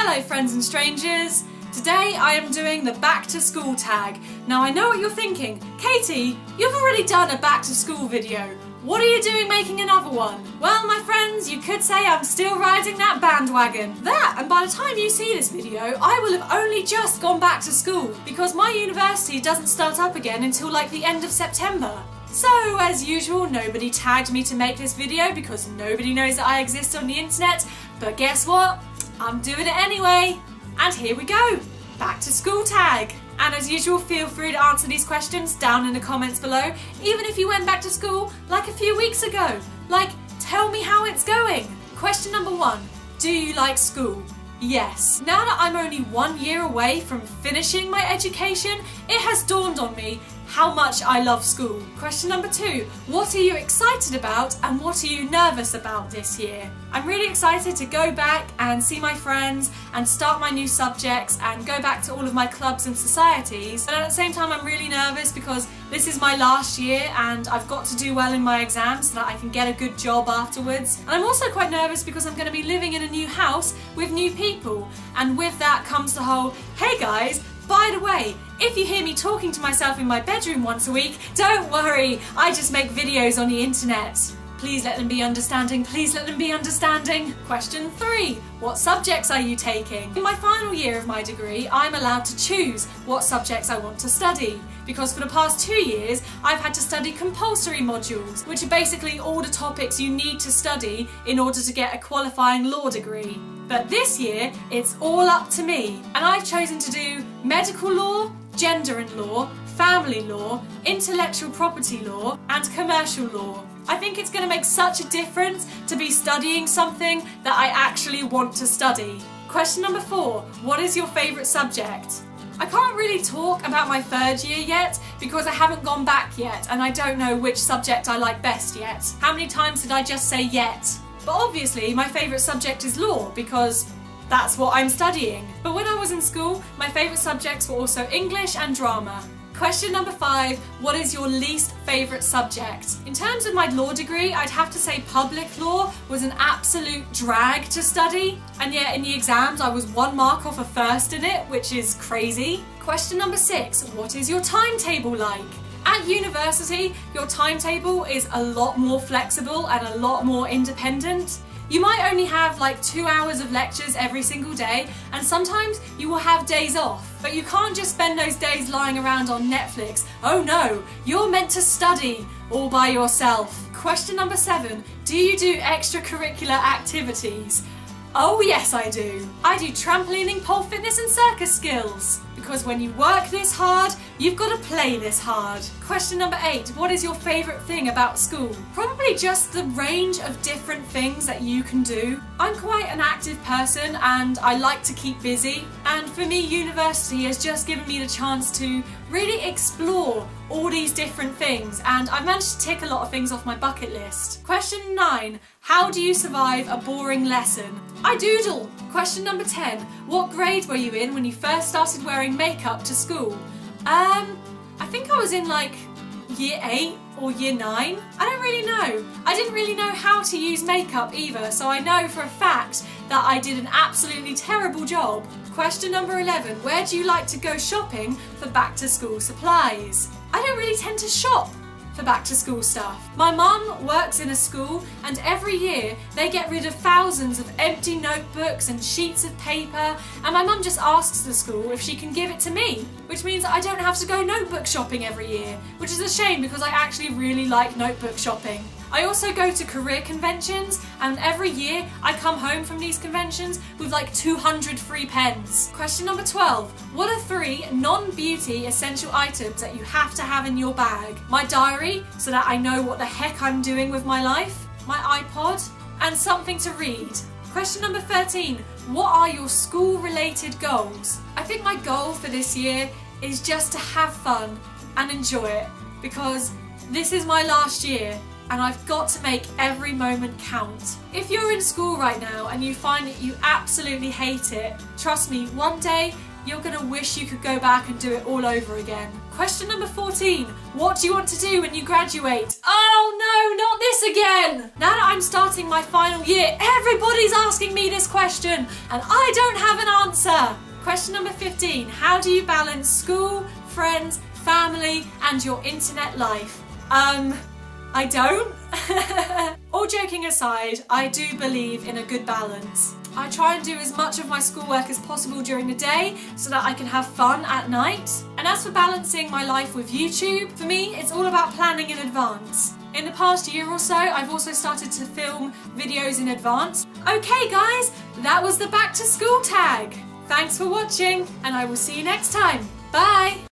Hello friends and strangers! Today I am doing the back to school tag. Now I know what you're thinking, Katie, you've already done a back to school video. What are you doing making another one? Well my friends, you could say I'm still riding that bandwagon. And by the time you see this video, I will have only just gone back to school because my university doesn't start up again until like the end of September. So, as usual, nobody tagged me to make this video because nobody knows that I exist on the internet, but guess what? I'm doing it anyway. And here we go, back to school tag. And as usual, feel free to answer these questions down in the comments below, even if you went back to school like a few weeks ago. Like, tell me how it's going. Question number 1, do you like school? Yes. Now that I'm only 1 year away from finishing my education, it has dawned on me how much I love school. Question number 2, what are you excited about and what are you nervous about this year? I'm really excited to go back and see my friends and start my new subjects and go back to all of my clubs and societies. But at the same time I'm really nervous because this is my last year and I've got to do well in my exams so that I can get a good job afterwards. And I'm also quite nervous because I'm going to be living in a new house with new people, and with that comes the whole, hey guys, by the way, if you hear me talking to myself in my bedroom once a week, don't worry, I just make videos on the internet. Please let them be understanding, please let them be understanding. Question 3, what subjects are you taking? In my final year of my degree, I'm allowed to choose what subjects I want to study, because for the past 2 years, I've had to study compulsory modules, which are basically all the topics you need to study in order to get a qualifying law degree. But this year, it's all up to me, and I've chosen to do medical law, gender and law, family law, intellectual property law, and commercial law. I think it's going to make such a difference to be studying something that I actually want to study. Question number 4, what is your favourite subject? I can't really talk about my 3rd year yet because I haven't gone back yet and I don't know which subject I like best yet. How many times did I just say yet? But obviously my favourite subject is law because that's what I'm studying. But when I was in school, my favourite subjects were also English and drama. Question number 5, what is your least favourite subject? In terms of my law degree, I'd have to say public law was an absolute drag to study, and yet in the exams I was 1 mark off a first in it, which is crazy. Question number 6, what is your timetable like? At university, your timetable is a lot more flexible and a lot more independent. You might only have like 2 hours of lectures every single day, and sometimes you will have days off. But you can't just spend those days lying around on Netflix. Oh no, you're meant to study all by yourself. Question number 7, do you do extracurricular activities? Oh yes I do. I do trampolining, pole fitness and circus skills. Because when you work this hard, you've got to play this hard. Question number 8, what is your favourite thing about school? Probably just the range of different things that you can do. I'm quite an active person and I like to keep busy, and for me university has just given me the chance to really explore all these different things, and I've managed to tick a lot of things off my bucket list. Question 9, how do you survive a boring lesson? I doodle. Question number 10, what grade were you in when you first started wearing makeup to school? I think I was in like year 8 or year 9. I don't really know. I didn't really know how to use makeup either, so I know for a fact that I did an absolutely terrible job. Question number 11, where do you like to go shopping for back to school supplies? I don't really tend to shop for back to school stuff. My mum works in a school and every year they get rid of thousands of empty notebooks and sheets of paper, and my mum just asks the school if she can give it to me, which means I don't have to go notebook shopping every year, which is a shame because I actually really like notebook shopping. I also go to career conventions, and every year I come home from these conventions with like 200 free pens. Question number 12. What are 3 non-beauty essential items that you have to have in your bag? My diary, so that I know what the heck I'm doing with my life, my iPod, and something to read. Question number 13. What are your school-related goals? I think my goal for this year is just to have fun and enjoy it, because this is my last year and I've got to make every moment count. If you're in school right now and you find that you absolutely hate it, trust me, one day you're gonna wish you could go back and do it all over again. Question number 14, what do you want to do when you graduate? Oh! Oh no, not this again! Now that I'm starting my final year, everybody's asking me this question, and I don't have an answer. Question number 15. How do you balance school, friends, family, and your internet life? I don't. All joking aside, I do believe in a good balance. I try and do as much of my schoolwork as possible during the day so that I can have fun at night. And as for balancing my life with YouTube, for me it's all about planning in advance. In the past year or so, I've also started to film videos in advance. Okay guys, that was the back to school tag. Thanks for watching, and I will see you next time. Bye!